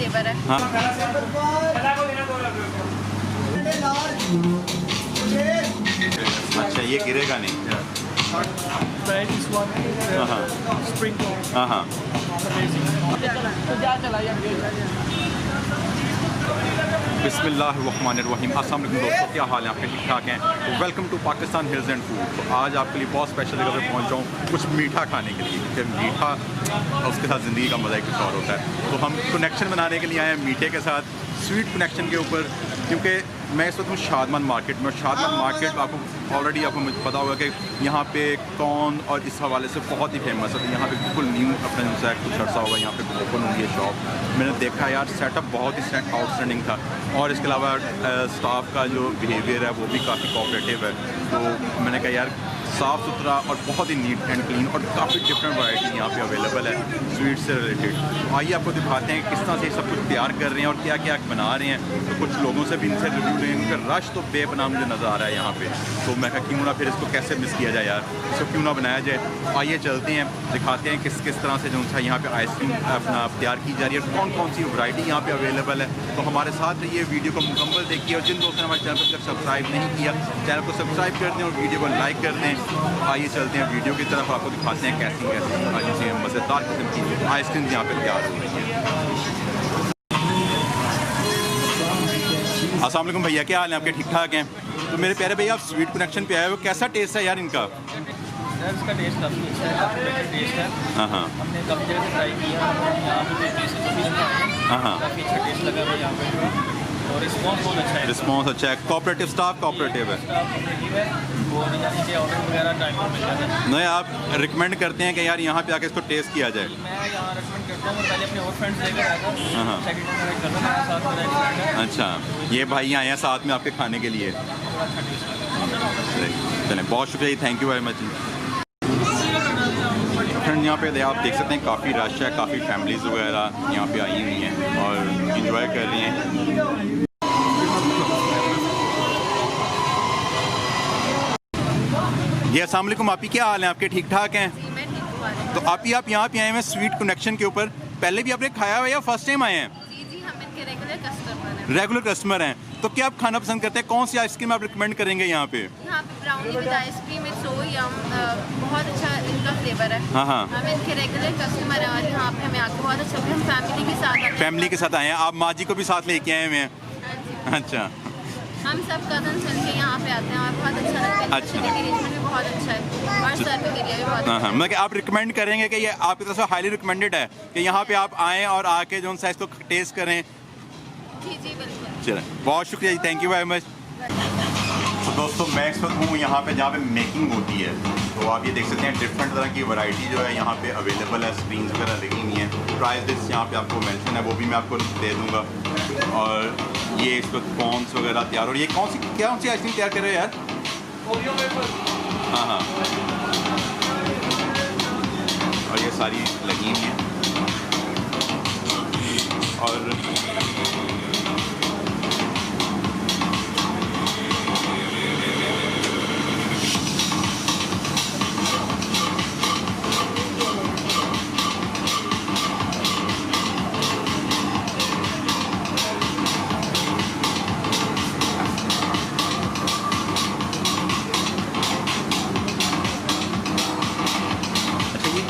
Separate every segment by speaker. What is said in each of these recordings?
Speaker 1: Flavour है।
Speaker 2: हाँ। अच्छा, ये गिरेगा नहीं। हाँ हाँ। बिस्मिल्लाहिर्रहमानिर्रहीम। अस्सलाम वालेकुम दोस्तों, क्या हाल है आपके? ठीक ठाक हैं? तो welcome to Pakistan hills and food. तो आज आपके लिए बहुत स्पेशल जगह पे पहुंचा हूँ कुछ मीठा खाने के लिए, क्योंकि मीठा और उसके साथ ज़िंदगी का मज़ा ही कुछ और होता है। तो हम कनेक्शन बनाने के लिए आए हैं मीठे के साथ, स्वीट कनेक्शन के ऊपर। क्योंकि मैं इस वक्त हूँ शादमान मार्केट में। शादमान मार्केट आपको ऑलरेडी मुझे पता होगा कि यहाँ पे कॉर्न और इस हवाले से बहुत ही फेमस है। तो यहाँ पे बिल्कुल न्यू अपने जो कुछ अर्सा होगा यहाँ पे ओपन हुई है शॉप। मैंने देखा यार, सेटअप बहुत ही आउटस्टैंडिंग था, और इसके अलावा स्टाफ का जो बिहेवियर है वो भी काफ़ी कोऑपरेटिव है। तो मैंने कहा यार, साफ़ सुथरा और बहुत ही नीट एंड क्लीन, और काफ़ी डिफरेंट वैरायटी यहाँ पे अवेलेबल है स्वीट से रिलेटेड। तो आइए आपको दिखाते हैं किस तरह से सब कुछ तैयार कर रहे हैं और क्या क्या बना रहे हैं। तो कुछ लोगों से भी इनसे रिव्यू लें, उनका रश तो बेपनाह मुझे नज़र आ रहा है यहाँ पे। तो मैं कहा क्यों ना फिर इसको कैसे मिस किया जाए यार, इसको क्यों ना बनाया जाए। आइए चलते हैं, दिखाते हैं किस किस तरह से जो सा यहाँ पे आइसक्रीम अपना तैयार की जा रही है, कौन कौन सी वैरायटी यहाँ पे अवेलेबल है। तो हमारे साथ रहिए, वीडियो को मुकम्मल देखिए, और जिन दोस्तों ने हमारे चैनल को सब्सक्राइब नहीं किया, चैनल को सब्सक्राइब कर दें और वीडियो को लाइक कर दें। आइए चलते हैं वीडियो की तरफ, आपको दिखाते हैं कैसी कैसी मज़ेदार किस्म की आइसक्रीम यहाँ पे तैयार हो रही है। अस्सलाम वालेकुम भैया, क्या हाल है आपके? ठीक ठाक हैं? तो मेरे प्यारे भैया, आप स्वीट कनेक्शन पे आए हो, कैसा टेस्ट है यार इनका?
Speaker 3: इसका टेस्ट काफ़ी अच्छा है, काफ़ी बेटर टेस्ट है।
Speaker 2: हाँ हाँ।
Speaker 3: हमने काफ़ी जगह से ट्राई किया, यहाँ पे काफ़ी अच्छा टेस्ट लगा है यहाँ पे, और रिस्पॉन्स बहुत अच्छा है।
Speaker 2: रिस्पॉन्स अच्छा है, कोऑपरेटिव स्टाफ कोऑपरेटिव है,
Speaker 3: और यहाँ नीचे ऑर्डर वगैरह टाइम पर मिल जाता है।
Speaker 2: नहीं, आप रिकमेंड करते हैं कि यार यहाँ पे आके इसको टेस्ट किया जाए?
Speaker 3: मैं यहाँ रिकमेंड करता हूँ, पहले अपने और फ्रेंड्स लेकर आया था।
Speaker 2: हाँ। अच्छा, ये भाई आए हैं साथ में आपके खाने के लिए। चलें, बहुत शुक्रिया, thank you very much. Friend, यहाँ पे आप देख सकते हैं काफ़ी रश है, काफ़ी फैमिलीज़ वगैरह यहाँ पे आई हुई हैं और इंजॉय कर रही हैं। जी अस्सलाम वालेकुम, आप ही क्या हाल है आपके? ठीक ठाक हैं? तो आप यहाँ पे आए हैं स्वीट कनेक्शन के ऊपर, पहले भी आपने खाया हुआ या फर्स्ट टाइम आए हैं?
Speaker 1: जी, हम इनके
Speaker 2: रेगुलर कस्टमर हैं। तो क्या आप खाना पसंद करते हैं? कौन सी आइसक्रीम आप रिकमेंड करेंगे यहाँ पे?
Speaker 1: यहाँ पे ब्राउनी विद आइसक्रीम है, सो यम, बहुत अच्छा इनका फ्लेवर है।
Speaker 2: हाँ हाँ।
Speaker 1: हम इनके रेगुलर कस्टमर हैं और यहाँ पे हमें आके बहुत अच्छा, हम फैमिली के साथ आए हैं।
Speaker 2: फैमिली के साथ आए हैं, आप माँ जी को भी साथ लेके आए हुए हैं? अच्छा,
Speaker 1: हम सब कजन्स मिलके यहाँ पे आते हैं और बहुत अच्छा लगता है।
Speaker 2: अच्छा,
Speaker 1: अरेंजमेंट भी बहुत अच्छा है और सर्विंग एरिया भी बहुत अच्छा है।
Speaker 2: मतलब आप रिकमेंड करेंगे कि ये आपकी तरफ से हाईली रिकमेंडेड है कि यहाँ पे आप आएँ और आके जो है इसको टेस्ट करें?
Speaker 1: जी जी बिल्कुल।
Speaker 2: चलें, बहुत शुक्रिया जी, थैंक यू वेरी मच। तो दोस्तों, मैं इस वक्त हूँ यहाँ पे जहाँ पे मेकिंग होती है। तो आप ये देख सकते हैं डिफरेंट तरह की वैरायटी जो है यहाँ पे अवेलेबल है, स्क्रीन्स वगैरह लगी हुई हैं। प्राइस लिस्ट यहाँ पे आपको मेंशन है, वो भी मैं आपको दे दूँगा। और ये इस वक्त कॉर्न्स वगैरह तैयार, और ये कौन सी आइसक्रीम तैयार कर रहे हैं यार?
Speaker 3: Oreo wafer.
Speaker 2: हाँ हाँ, और ये सारी लगी हुई हैं। और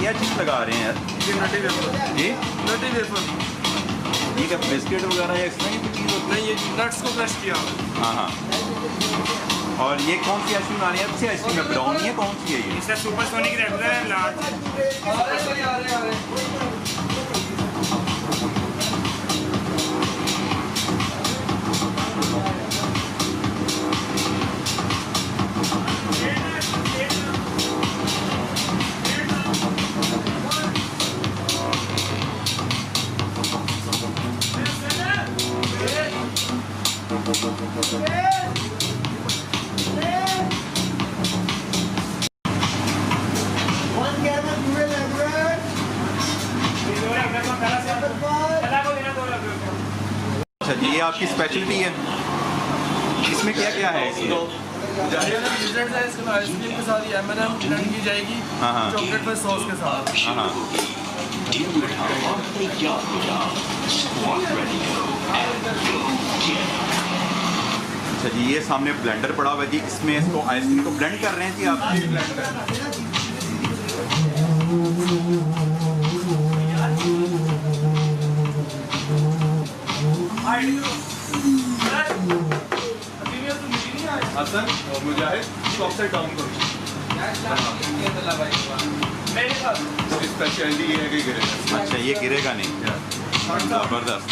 Speaker 2: क्या चीज़ लगा रहे हैं यार?
Speaker 3: ये नटी वेफर।
Speaker 2: ये
Speaker 3: नटी वेफर।
Speaker 2: ये क्या बिस्किट वगैरह या इस तरह की कुछ चीज़ होती है?
Speaker 3: नहीं, ये नट्स को क्रश किया।
Speaker 2: हाँ हाँ। और ये कौन सी आइसक्रीम आ रही है? अच्छी आइसक्रीम है, ब्राउनी है, कौन सी है ये?
Speaker 3: इसका सुपर सोनिक रेगुलर है, लार्ज।
Speaker 2: अच्छा जी, ये आपकी स्पेशलिटी है? इसमें क्या क्या है?
Speaker 3: आइसक्रीम के साथ M&M ब्लेंड की जाएगी,
Speaker 2: हाँ हाँ,
Speaker 3: चॉकलेट पर सॉस के साथ।
Speaker 2: हाँ हाँ। अच्छा जी, ये सामने ब्लेंडर पड़ा हुआ है जी, इसमें इसको आइसक्रीम को ब्लेंड कर रहे हैं जी आप?
Speaker 4: हसन और मुजाहिद अपसाइड डाउन करो। इसकी स्पेशलिटी ये है कि गिरेगा।
Speaker 2: अच्छा, ये गिरेगा नहीं। जबरदस्त।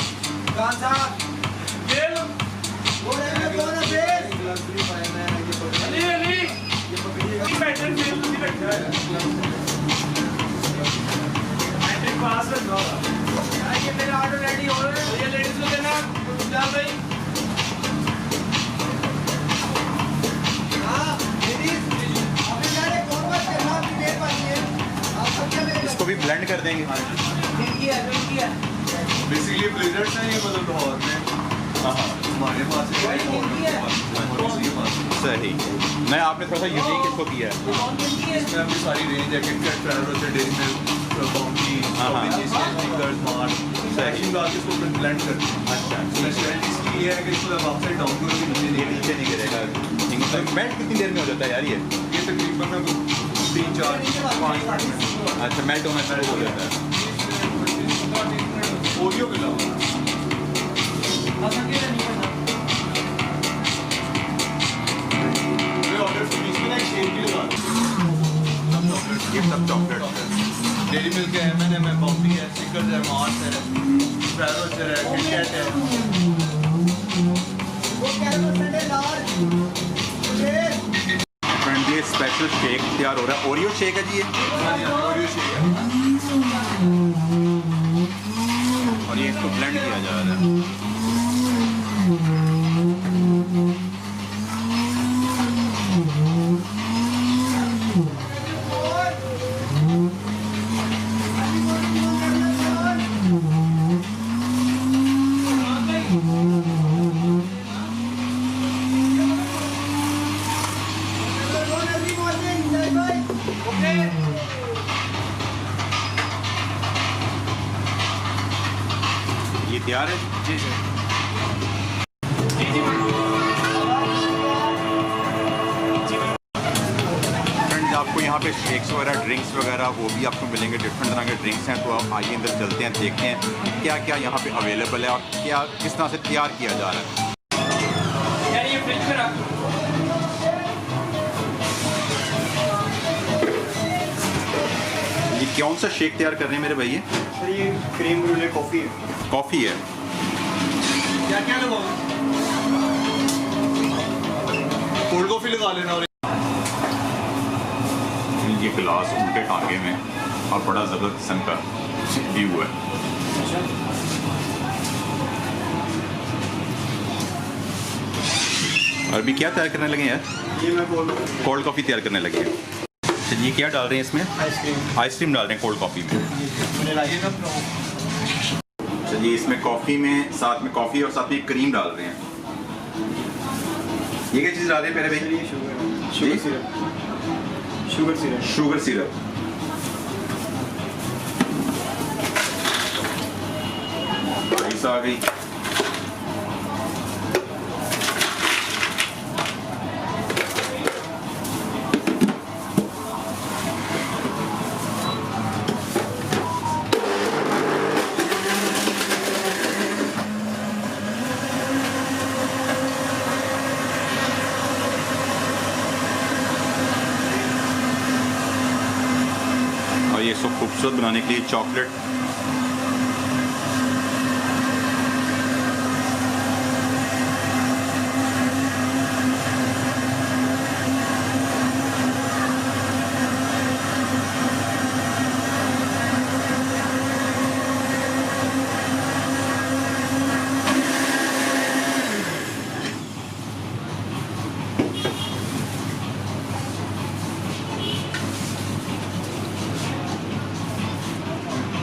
Speaker 2: इसको भी ब्लेंड कर देंगे।
Speaker 4: बेसिकली ब्लेजर्स हैं ये, मतलब लाहौर में हमारे पास
Speaker 2: सही नहीं, आपने थोड़ा सा यूनिक इसको किया है।
Speaker 4: इसमें अपनी सारी रेंज है, किटकैट, फेरो से Dairy Milk, Bounty, Snickers, Mars, packing डाल के इसको ब्लेंड करते हैं।
Speaker 2: अच्छा,
Speaker 4: स्पेशलिटी इसकी ये है कि इसको जब अपसाइड डाउन करोगे
Speaker 2: नीचे नहीं गिरेगा। मेल्ट कितनी देर में हो जाता है यार ये?
Speaker 4: ये तकरीबन 3-4-5 मिनट में।
Speaker 2: अच्छा, मेल्ट होना शुरू हो जाता है।
Speaker 4: ओरियो के अलावा
Speaker 2: ये सब चॉकलेट
Speaker 4: डेयरी मिल्क है, M&M है, बाउंटी है, स्निकर्स है, मार्स है, फेरो है, किटकैट है।
Speaker 2: फ्रेंड, ये स्पेशल शेक तैयार हो रहा है। ओरियो शेक है जी ये,
Speaker 4: ओरियो शेक है।
Speaker 2: और ये इसको ब्लेंड किया जा रहा है। ये तैयार है
Speaker 3: जी सर।
Speaker 2: फ्रेंड्स, आपको यहाँ पे शेक्स वगैरह, ड्रिंक्स वगैरह वो भी आपको मिलेंगे। डिफरेंट तरह के ड्रिंक्स हैं, तो आप आइए अंदर चलते हैं, देखते हैं क्या क्या यहाँ पे अवेलेबल है और क्या किस तरह से तैयार किया जा रहा है।
Speaker 3: यार ये फ्रिज में रख।
Speaker 2: ये कौन सा शेक तैयार कर रहे हैं मेरे भैया?
Speaker 4: सर ये क्रीम ब्रूले कॉफ़ी है।
Speaker 2: कॉफ़ी है।
Speaker 4: क्या क्या लगाओगे? कोल्ड कॉफ़ी लगा लेना। और
Speaker 2: ये गिलास उल्टे टांगे में और बड़ा ज़बरदस्त किस्म का व्यू है। और अभी क्या तैयार करने लगे यार?
Speaker 4: ये मैं
Speaker 2: कोल्ड कॉफ़ी तैयार करने लगे हैं। ये क्या डाल रहे हैं इसमें?
Speaker 4: आइसक्रीम।
Speaker 2: आइसक्रीम डाल रहे हैं कोल्ड कॉफ़ी में।
Speaker 4: ये ना
Speaker 2: चलिए, इसमें कॉफ़ी में साथ में कॉफ़ी और साथ में क्रीम डाल रहे हैं। ये क्या चीज़ डाल रहे हैं मेरे भाई?
Speaker 4: Sugar syrup. Sugar syrup.
Speaker 2: Sugar syrup. Ice आ गई। और ये सब खूबसूरत बनाने के लिए चॉकलेट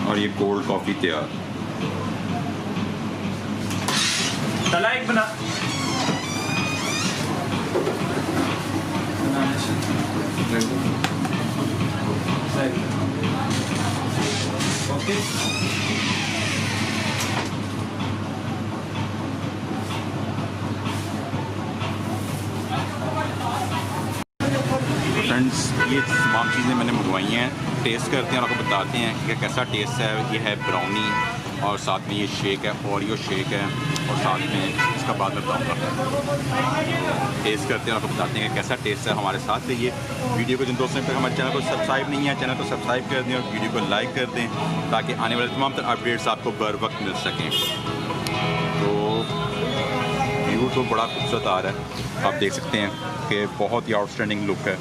Speaker 2: और ये कोल्ड कॉफ़ी तैयार।
Speaker 3: तला एक बना।
Speaker 2: फ्रेंड्स ये तमाम चीज़ें मैंने मंगवाई हैं, टेस्ट करते हैं और आपको बताते हैं कि कैसा टेस्ट है। ये है ब्राउनी और साथ में ये शेक है, ओरियो शेक है और साथ में इसका बाद में बताऊँगा। टेस्ट करते हैं और आपको बताते हैं कि कैसा टेस्ट है। हमारे साथ रहिए। वीडियो को जिन दोस्तों ने हमारे चैनल को सब्सक्राइब नहीं है, चैनल को सब्सक्राइब कर दें और वीडियो को लाइक कर दें ताकि आने वाले तमाम तरह अपडेट्स आपको बर वक्त मिल सकें। तो व्यू तो बड़ा खूबसूरत आ रहा है, आप देख सकते हैं कि बहुत ही आउटस्टैंडिंग लुक है।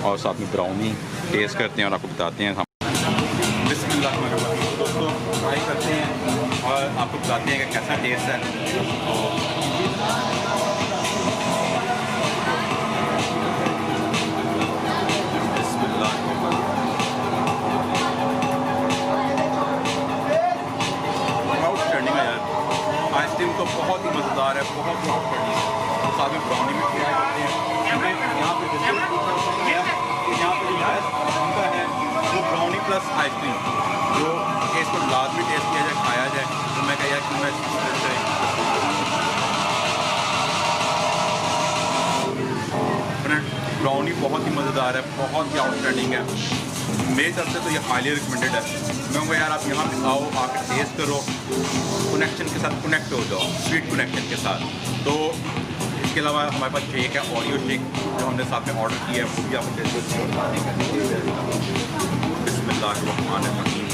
Speaker 2: और साथ में ब्राउनी टेस्ट करते हैं और आपको बताते हैं। हम बिस्मिल्लाहिर्रहमानिर्रहीम दोस्तों ट्राई करते हैं और आपको बताते हैं कि कैसा टेस्ट है। आउटस्टैंडिंग है यार, आइसक्रीम तो बहुत ही मज़ेदार है, बहुत ही आउटस्टैंडिंग है। और साथ में ब्राउनी में ट्राई करते हैं क्योंकि यहाँ पे जो है उनका है वो ब्राउनी प्लस आइसक्रीम, जो इसको लाजमी टेस्ट किया जाए, खाया जाए। तो मैं कहा यार कि मैं ब्राउनी बहुत ही मज़ेदार है, बहुत ही आउटस्टैंडिंग है। मेरी तरफ से तो ये हाईली रिकमेंडेड है। मैं कहूँगा यार आप यहाँ पे आओ, आके टेस्ट करो, कनेक्शन के साथ कनेक्ट हो जाओ, स्वीट कनेक्शन के साथ। तो इसके अलावा हमारे पास शेक है, ओरियो शेक जो हमने साथ में ऑर्डर किया है, वो भी आपको टेस्ट बिस्मिल्लाहिर्रहमानिर्रहीम।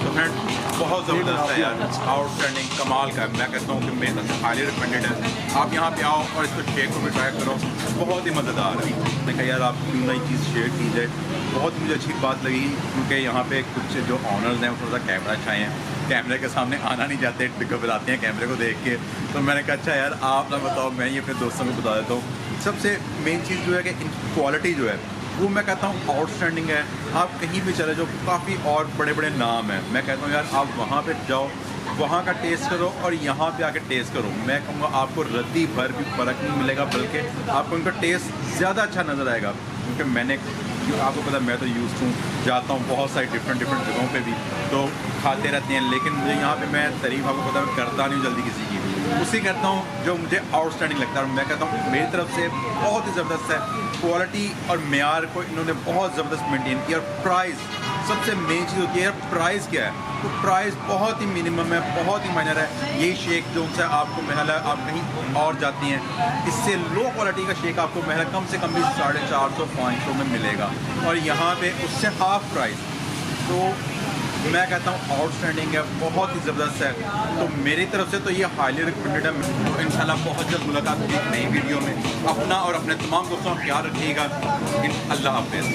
Speaker 2: तो फ्रेंड बहुत ज़बरदस्त है यार, आउटस्टैंडिंग कमाल का है। मैं कहता हूँ कि मेरे तरफ से हाईली रिकमेंडेड है। आप यहाँ पे आओ और इसको शेक को भी ट्राई करो, बहुत ही मज़ेदार है। मैं कहा यार आप क्यों नई चीज़ शेयर की जाए। बहुत मुझे अच्छी बात लगी क्योंकि यहाँ पे कुछ जो ऑनर्स हैं वो थोड़ा सा कैमरा छाए हैं, कैमरे के सामने आना नहीं चाहते, घबराते हैं कैमरे को देख के। तो मैंने कहा अच्छा यार आप ना बताओ, मैं ये अपने दोस्तों को बता देता हूँ। सबसे मेन चीज़ जो है कि इनकी क्वालिटी जो है वो मैं कहता हूँ आउटस्टैंडिंग है। आप कहीं भी चले जाओ, काफ़ी और बड़े बड़े नाम हैं, मैं कहता हूँ यार आप वहाँ पे जाओ, वहाँ का टेस्ट करो और यहाँ पे आके टेस्ट करो। मैं कहूँगा आपको रद्दी भर भी फ़र्क नहीं मिलेगा, बल्कि आपको उनका टेस्ट ज़्यादा अच्छा नज़र आएगा। क्योंकि मैंने आपको पता मैं तो यूज़ हूँ, जाता हूँ बहुत सारी डिफरेंट जगहों पे भी, तो खाते रहते हैं। लेकिन मुझे यहाँ पे मैं तारीफ़ आपको पता मैं करता नहीं जल्दी किसी की, उसी करता हूँ जो मुझे आउटस्टैंडिंग लगता है। और मैं कहता हूँ मेरी तरफ से बहुत ही ज़बरदस्त है। क्वालिटी और मेयार को इन्होंने बहुत ज़बरदस्त मेंटेन किया। और प्राइस सबसे मेन चीज़ होती है यार, प्राइस क्या है, तो प्राइस बहुत ही मिनिमम है, बहुत ही माइनर है। यही शेक जो उनसे आपको महल है, आप कहीं और जाती हैं इससे लो क्वालिटी का शेक आपको महल कम से कम भी 450-500 में मिलेगा, और यहाँ पे उससे हाफ प्राइस। तो मैं कहता हूँ आउटस्टैंडिंग है, बहुत ही ज़बरदस्त है। तो मेरी तरफ से तो ये हाईली रिकमेंडेड है। तो इंशाल्लाह बहुत जल्द मुलाकात होगी एक नई वीडियो में। अपना और अपने तमाम दोस्तों का ख्याल रखिएगा। अल्लाह हाफ़िज़।